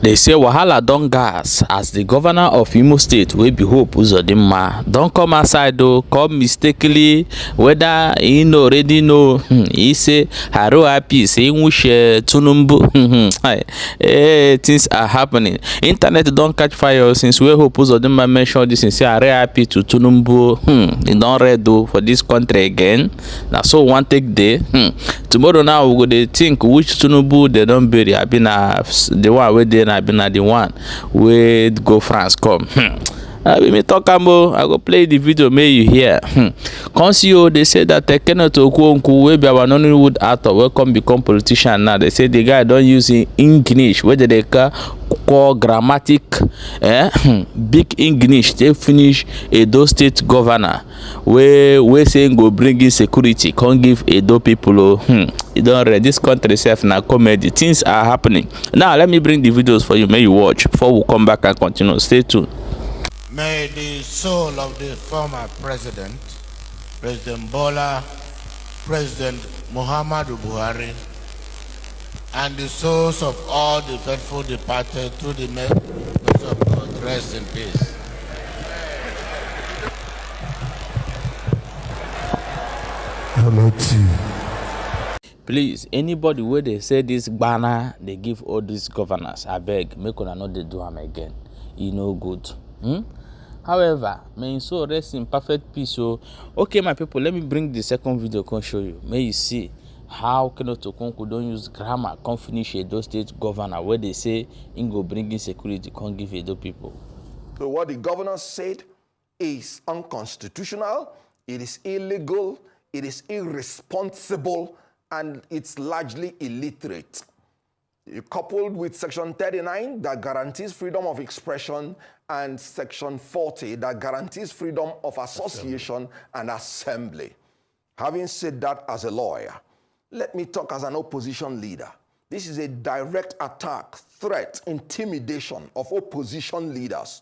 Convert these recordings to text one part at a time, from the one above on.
They say wahala don gas as the governor of Imo State wey be Hope Uzodinma don come outside though, come mistakenly whether he no already know. He say haro happy say wish Tinubu. Things are happening. Internet don catch fire since wey Hope Uzodinma mention this and say haro happy to Tinubu. He don read though for this country again. Na so one take day. Tomorrow now we go dey think which Tinubu they don bury. I been the one wey dey. I been the one wey go France come. Me talk I go play the video, may you hear. Concio, they say that kenneth okonkwo wey be our Nollywood actor wey come become politician now. They say the guy don't use English wey they call grammatic big English. They finish Edo State governor we saying go bring in security, can't give Edo people. You don't read this country self now comedy. Things are happening. Now let me bring the videos for you, may you watch before we come back and continue. Stay tuned. May the soul of the former president, President Bola, President Muhammadu Buhari, and the souls of all the faithful departed through the mercy of God rest in peace. Please, anybody where they say this banner, they give all these governors, I beg, make una not they do them again. You know good. However, may so rest in perfect peace. So, okay, my people, let me bring the second video. Can show you. May you see how Kenneth Okonkwo don't use grammar, can't finish Edo State governor where they say in go bring in security, can't give Edo people. So what the governor said is unconstitutional, it is illegal, it is irresponsible, and it's largely illiterate. Coupled with Section 39 that guarantees freedom of expression and Section 40 that guarantees freedom of association and assembly. Having said that as a lawyer, let me talk as an opposition leader. This is a direct attack, threat, intimidation of opposition leaders.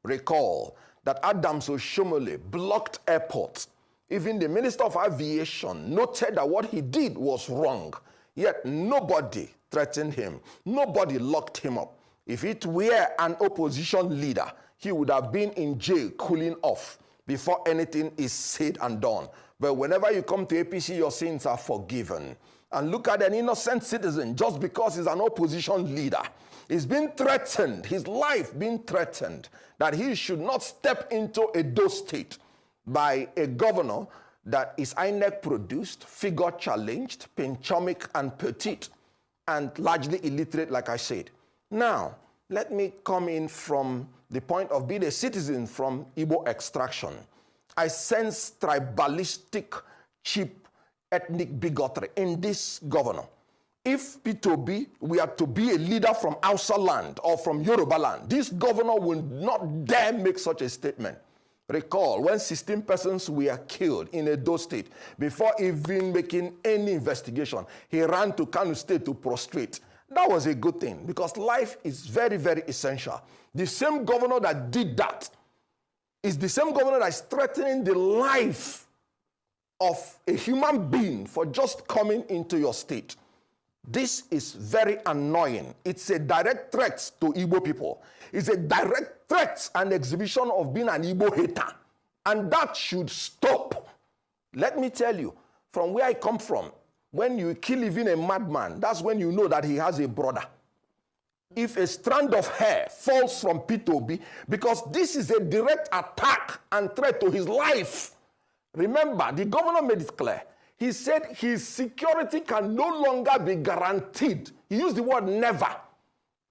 Recall that Adams Oshomole blocked airports. Even the Minister of Aviation noted that what he did was wrong, yet nobody threatened him. Nobody locked him up. If it were an opposition leader, he would have been in jail cooling off before anything is said and done. But whenever you come to APC, your sins are forgiven. And look at an innocent citizen, just because he's an opposition leader, he's been threatened, his life being threatened, that he should not step into Edo State by a governor that is INEC produced, figure challenged, penchomic and petite, and largely illiterate, like I said. Now, let me come in from the point of being a citizen from Igbo extraction. I sense tribalistic, cheap, ethnic bigotry in this governor. If P2B were to be a leader from Hausa land or from Yoruba land, this governor will not dare make such a statement. Recall when 16 persons were killed in Edo State, before even making any investigation, he ran to Kano State to prostrate. That was a good thing because life is very, very essential. The same governor that did that is the same governor that is threatening the life of a human being for just coming into your state. This is very annoying. It's a direct threat to Igbo people. It's a direct threat and exhibition of being an Igbo hater. And that should stop. Let me tell you, from where I come from, when you kill even a madman, that's when you know that he has a brother. If a strand of hair falls from P2B, because this is a direct attack and threat to his life. Remember, the governor made it clear. He said his security can no longer be guaranteed. He used the word never,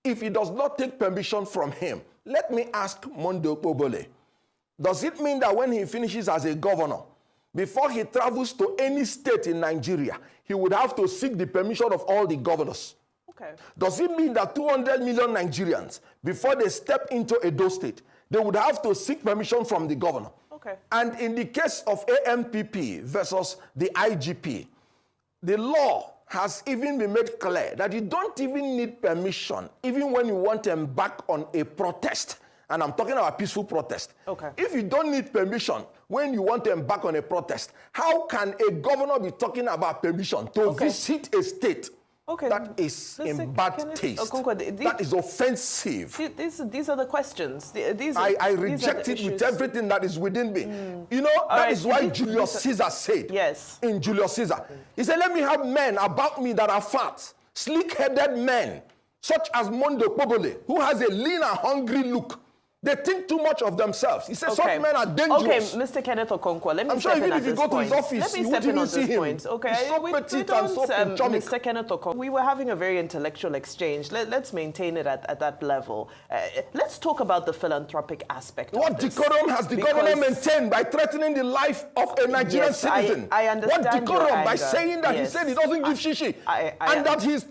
if he does not take permission from him. Let me ask Mondo Obole, does it mean that when he finishes as a governor, before he travels to any state in Nigeria, he would have to seek the permission of all the governors? Okay. Does it mean that 200 million Nigerians, before they step into Edo State, they would have to seek permission from the governor? Okay. And in the case of AMPP versus the IGP, the law has even been made clear that you don't even need permission, even when you want to embark on a protest. And I'm talking about peaceful protest. Okay. If you don't need permission when you want to embark on a protest, how can a governor be talking about permission to visit a state Okay. That is in bad taste. Okonkwo, that is offensive. These are the questions. I reject it with everything that is within me. You know, that is why Julius Caesar said, in Julius Caesar, he said, let me have men about me that are fat, sleek-headed men, such as Mondo Pobole, who has a lean and hungry look. They think too much of themselves. He says some men are dangerous. Okay, Mr. Kenneth Okonkwo, let me step in at this point. I'm sure even if you go to his office, you wouldn't even see him. Okay, so petite and so Mr. Kenneth Okonkwo, we were having a very intellectual exchange. Let's maintain it at that level. Let's talk about the philanthropic aspect What decorum has the governor maintained by threatening the life of a Nigerian citizen? I understand. What decorum by saying that he said he doesn't give shishi and that he's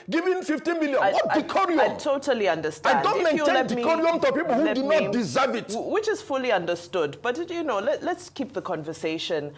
giving 15 million? What decorum? I totally understand. I don't maintain decorum to people who do not deserve it. Which is fully understood. But, you know, let's keep the conversation,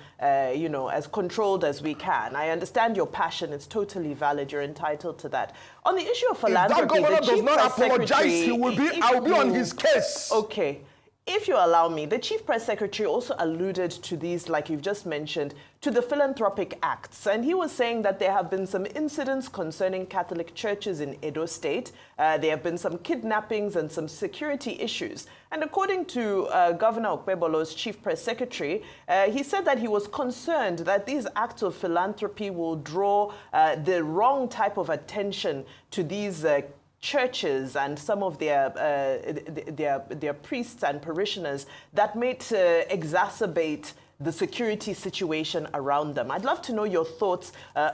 you know, as controlled as we can. I understand your passion. It's totally valid. You're entitled to that. On the issue of philanthropy, if that governor does not apologize, I will be on his case. Okay. If you allow me, the Chief Press Secretary also alluded to these, like you've just mentioned, to the philanthropic acts. And he was saying that there have been some incidents concerning Catholic churches in Edo State. There have been some kidnappings and some security issues. And according to Governor Okpebolo's Chief Press Secretary, he said that he was concerned that these acts of philanthropy will draw the wrong type of attention to these churches and some of their priests and parishioners that may exacerbate the security situation around them. I'd love to know your thoughts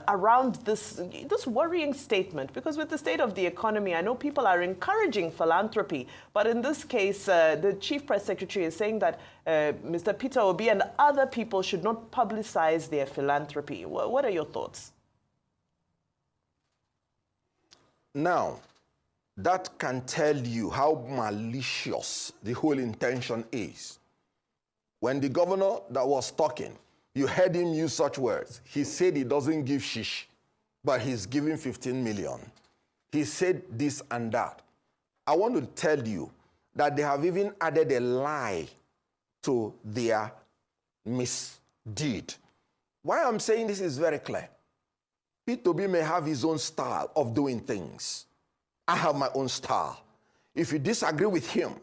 around this worrying statement, because with the state of the economy, I know people are encouraging philanthropy, but in this case, the Chief Press Secretary is saying that Mr. Peter Obi and other people should not publicize their philanthropy. What are your thoughts? Now, that can tell you how malicious the whole intention is. When the governor that was talking, you heard him use such words. He said he doesn't give shish, but he's giving 15 million. He said this and that. I want to tell you that they have even added a lie to their misdeed. Why I'm saying this is very clear. P2B may have his own style of doing things. I have my own style. If you disagree with him,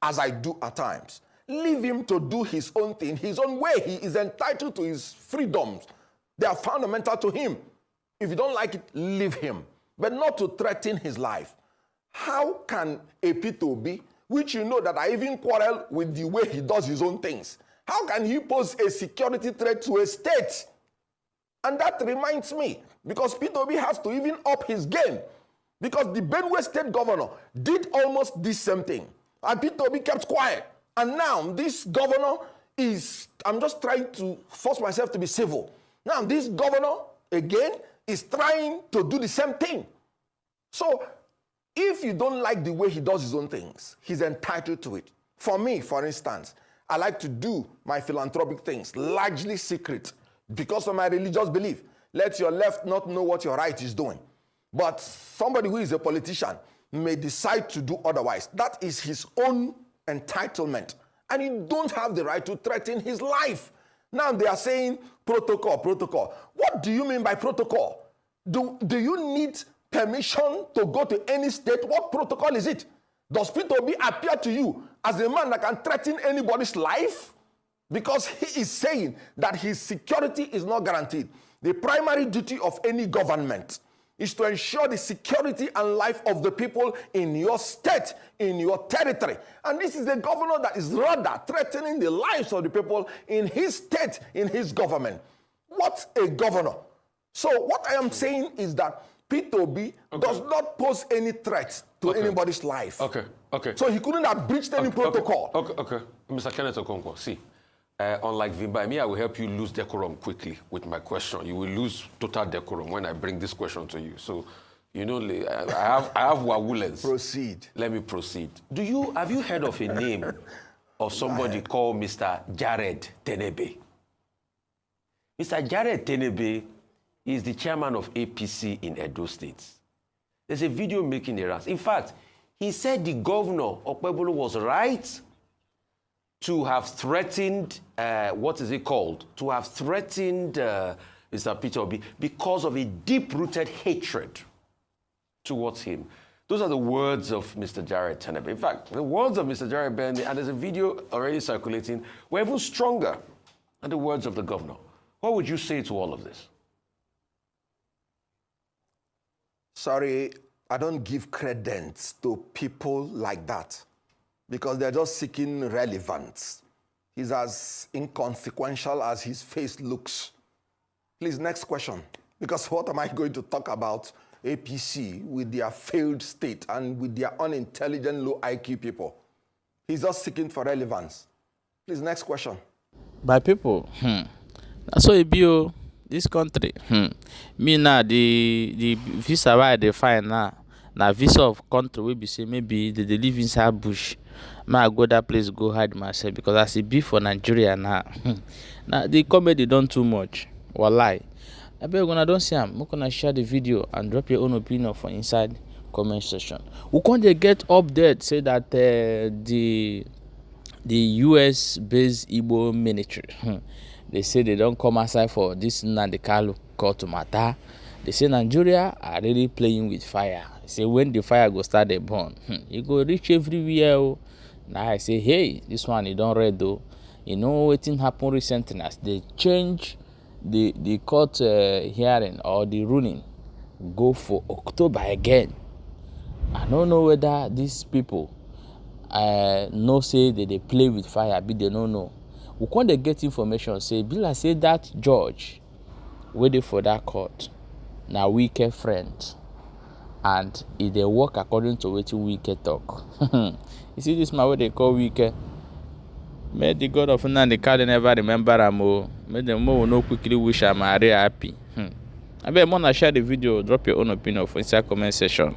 as I do at times, leave him to do his own thing, his own way. He is entitled to his freedoms. They are fundamental to him. If you don't like it, leave him, but not to threaten his life. How can a P2B, which you know that I even quarrel with the way he does his own things, how can he pose a security threat to a state? And that reminds me, because P2B has to even up his game. Because the Benue State governor did almost the same thing. And P2B kept quiet. And now this governor is, I'm just trying to force myself to be civil. Now this governor, again, is trying to do the same thing. So if you don't like the way he does his own things, he's entitled to it. For me, for instance, I like to do my philanthropic things, largely secret, because of my religious belief. Let your left not know what your right is doing. But somebody who is a politician may decide to do otherwise. That is his own entitlement. And you don't have the right to threaten his life. Now they are saying protocol, protocol. What do you mean by protocol? Do you need permission to go to any state? What protocol is it? Does P2B appear to you as a man that can threaten anybody's life? Because he is saying that his security is not guaranteed. The primary duty of any government is to ensure the security and life of the people in your state, in your territory. And this is a governor that is rather threatening the lives of the people in his state, in his government. What a governor. So what I am saying is that P2B does not pose any threat to anybody's life. Okay. So he couldn't have breached any protocol. Okay. Mr. Kenneth Okonkwo, see. Unlike Vimba, me, I will help you lose decorum quickly with my question. You will lose total decorum when I bring this question to you. So, you know, I have wawulens. Proceed. Let me proceed. Have you heard of a name of somebody called Mr. Jared Tenebe? Mr. Jared Tenebe is the chairman of APC in Edo State. There's a video making the rounds. In fact, he said the governor, Okpebolo, was right to have threatened, To have threatened Mr. Peter Obi, because of a deep-rooted hatred towards him. Those are the words of Mr. Jared Tenebe. In fact, the words of Mr. Jared Tenebe, and there's a video already circulating, were even stronger than the words of the governor. What would you say to all of this? Sorry, I don't give credence to people like that because they're just seeking relevance. He's as inconsequential as his face looks. Please, next question. Because what am I going to talk about APC with their failed state and with their unintelligent, low IQ people? He's just seeking for relevance. Please, next question. By people, that's what it be, this country. Me now, the visa why they find now visa of country will be say maybe they live inside bush. I go that place, go hide myself because I see be for Nigeria now. Now the comedy done too much. Wallahi. I beg when I don't see I'm gonna share the video and drop your own opinion for inside comment section. We can't get update say that the US based Igbo military they say they don't come aside for this Nandikalu call to matter. They say Nigeria are really playing with fire. Say when the fire go start the burn, you go reach everywhere. Now I say, hey, this one you don't read though. You know what happened recently as they change the court hearing or the ruling go for October again. I don't know whether these people know say that they play with fire, but they don't know. We can't get information say Bila say that judge waiting for that court. Now wicked friend. And if they work according to what wicked talk. You see this man what they call wicked. May the God of Nandi can never remember am. May the more no quickly wish I'm very happy. I bet wanna share the video, drop your own opinion for inside comment section.